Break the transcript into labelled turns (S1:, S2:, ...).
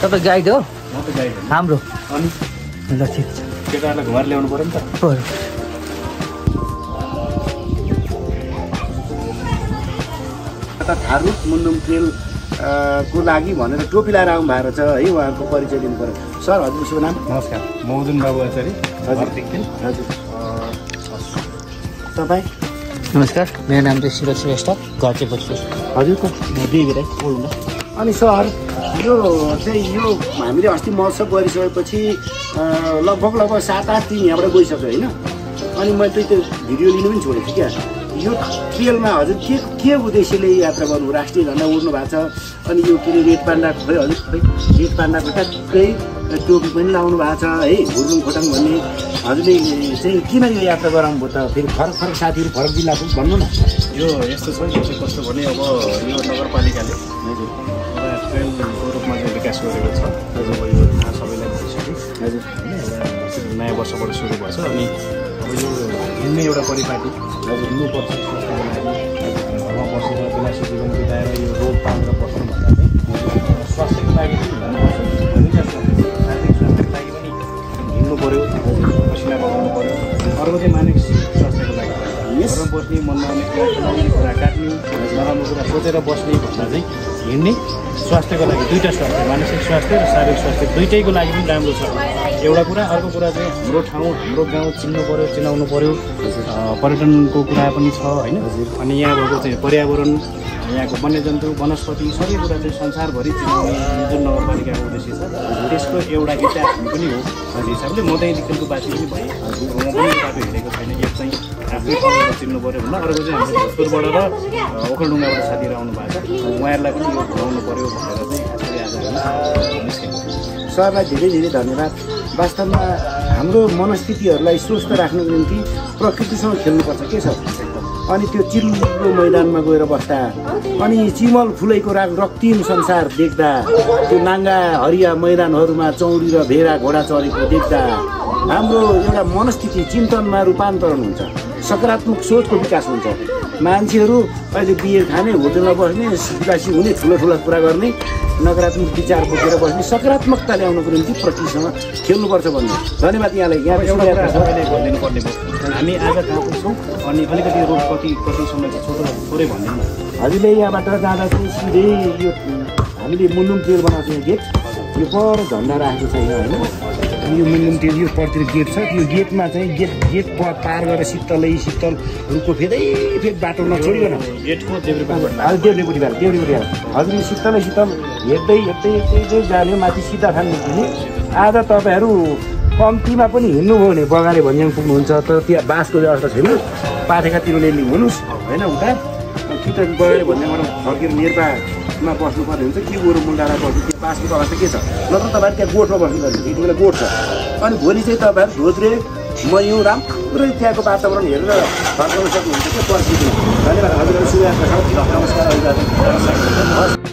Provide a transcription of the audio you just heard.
S1: तपाईँ गाइड हो?
S2: म त गाइड हो।
S1: हाम्रो
S2: अनि
S1: ल ठिक छ।
S2: केटाहरूलाई घुमाएर ल्याउनु पर्यो नि त।
S3: थारू मुन्नुम ट्रेल को लागि भनेर टोपी लाएर आउनु भएको छ है। उहाँको परिचय दिनु पर्यो। सर हजुरको शुभ नाम?
S2: नमस्कार, मौजुन बाबु आचार्य।
S3: हजुर हजुर। तपाईँ?
S1: नमस्कार, मेरो नाम चाहिँ शिव श्रेष्ठ, घर चाहिँ बस्छु।
S3: हजुरको?
S1: म देवी राई बोल्नु।
S3: अनि सर यो चाहिँ यो हामीले अस्ति महोत्सव गरिसकेपछि लगभग 7-8 दिन यहाँबाट गइसक्यो होइन। अनि मैले त्यो भिडियो लिनु पनि छोडेको थिएँ क्या। यो ट्रेलमा हजुर के उद्देश्यले यात्रा गर्नु? राष्ट्रिय झन्डा उड्नु भएको छ। अनि यो के अरे रेड पान्डा खोइ हजुर खोइ रेड पान्डाको ट्याक्कै टोपी पनि लाउनु भएको छ है, हुर्लुङ खोटाङ भन्ने। हजुरले चाहिँ किन यो यात्रा गराउनु भयो त? फेरि फरक फरक साथीहरू फरक जिल्लाको भन्नु न।
S2: यो यस्तो छ, यो चाहिँ कस्तो भने अब यो नगरपालिकाले
S3: हजुर
S2: एउटा ट्रेलको रूपमा चाहिँ विकास गरेको छ। हजुर यो थाहा सबैलाई भइसक्यो।
S3: हजुर
S2: होइन नयाँ वर्षबाट सुरु भएको छ। अनि अब यो हिँड्ने एउटा परिपाटी हजुर हिँड्नुपर्छ स्वास्थ्यको लागि। घरमा बसेर विलासी जीवन बिताएर यो रोग पालेर बस्नुभन्दा चाहिँ स्वास्थ्यको लागि पनि हिँड्नुपर्छ। शारीरिक स्वास्थ्यको लागि पनि हिँड्नु पऱ्यो, पसिना बगाउनु पऱ्यो। अर्को चाहिँ मानसिक स्वास्थ्यको लागि घरमा बस्ने, मनमा आउने कुरा, नआउने कुरा काट्ने, नराम्रो कुरा सोचेर बस्ने भन्दा चाहिँ हिँड्ने स्वास्थ्यको लागि दुईवटा स्वास्थ्य, मानसिक स्वास्थ्य र शारीरिक स्वास्थ्य दुईटैको लागि पनि राम्रो छ एउटा कुरा। अर्को कुरा चाहिँ हाम्रो ठाउँ हाम्रो गाउँ चिन्नु पऱ्यो, चिनाउनु पऱ्यो। पर्यटनको कुरा पनि छ होइन। अनि यहाँ भएको चाहिँ पर्यावरण, यहाँको वन्यजन्तु, वनस्पति सबै कुरा चाहिँ संसारभरि चिनाउने जुन नगरपालिकाको उद्देश्य छ त्यसको एउटा इतिहास पनि हो। भन्ने हिसाबले म चाहिँ दिक्कतको बासी पनि भएँ। म पनि बाटो हिँडेको छैन। एक चाहिँ आफ्नै ठाउँबाट चिन्नु पऱ्यो भन्दा अर्को चाहिँ हाम्रो भोजपुरबाट र ओखलढुङ्गाबाट साथीहरू आउनु भएको छ। उहाँहरूलाई पनि यो घुमाउनु पऱ्यो भनेर चाहिँ आज निस्केको।
S3: सरलाई धेरै धेरै धन्यवाद। वास्तवमा हाम्रो मनस्थितिहरूलाई स्वस्थ राख्नको निम्ति प्रकृतिसँग खेल्नुपर्छ के छ। अनि त्यो चिल्लो मैदानमा गएर बस्दा अनि चिमल फुलेको रक्तिम संसार देख्दा, त्यो नाङ्गा हरिया मैदानहरूमा चौडी र भेडा घोडा चरेको देख्दा हाम्रो एउटा मनस्थिति चिन्तनमा रूपान्तरण हुन्छ, सकारात्मक सोचको विकास हुन्छ। मान्छेहरू अहिले बियर खाने, होटलमा बस्ने, विलासी हुने, ठुलो ठुलो कुरा गर्ने, नकारात्मक विचार बोकेर बस्ने, सकारात्मकता ल्याउनको निम्ति प्रकृतिसँग खेल्नुपर्छ भन्ने। धन्यवाद यहाँलाई। यहाँ
S2: एउटा कुरा सबैले भनिदिनु पर्ने भयो। हामी आज कहाँ पुग्छौँ अनि अलिकति रोड कति समयको थोरै भनिदिनु न।
S3: हजुरले यहाँबाट जाँदा चाहिँ सिधै यो हामीले मुन्नुम ट्रेल बनाएको छ गेट, यो पर झन्डा राखेको छ यहाँ होइन। यो मुन्नुम ट्रेल यो परतिर गेट छ। यो गेटमा चाहिँ गेट पार गरेर शीतल रुखको फेदै बाटो नछोडिकन
S2: गेटको देब्रेपट्टि
S3: देब्रेपट्टि हजुर शीतल हेर्दै जाने माथि सिधा थान निस्किने। आज तपाईँहरू कम्तीमा पनि हिँड्नुभयो भने बगाले भन्ज्याङ पुग्नुहुन्छ। तर त्यहाँ बाँसको व्यवस्था छैन। पाथेकातिर हुनुहोस् होइन उता कि त बगाले भन्ज्याङबाट फर्केर नेर्पामा बस्नुपर्ने हुन्छ कि गोरु मुन्डालाई बस्नु। त्यो बाँसको व्यवस्था के छ? नत्र तपाईँहरू त्यहाँ गोठमा बस्नुपर्ने यति बेला गोठ छ। अनि भोलि चाहिँ तपाईँहरू धोत्रे मयौँ राम्रै त्यहाँको वातावरण हेरेर फर्काउन सक्नुहुन्छ क्या परिस्थिति। धन्यवाद हजुरहरू। शुभयात्रा छ। नमस्कार।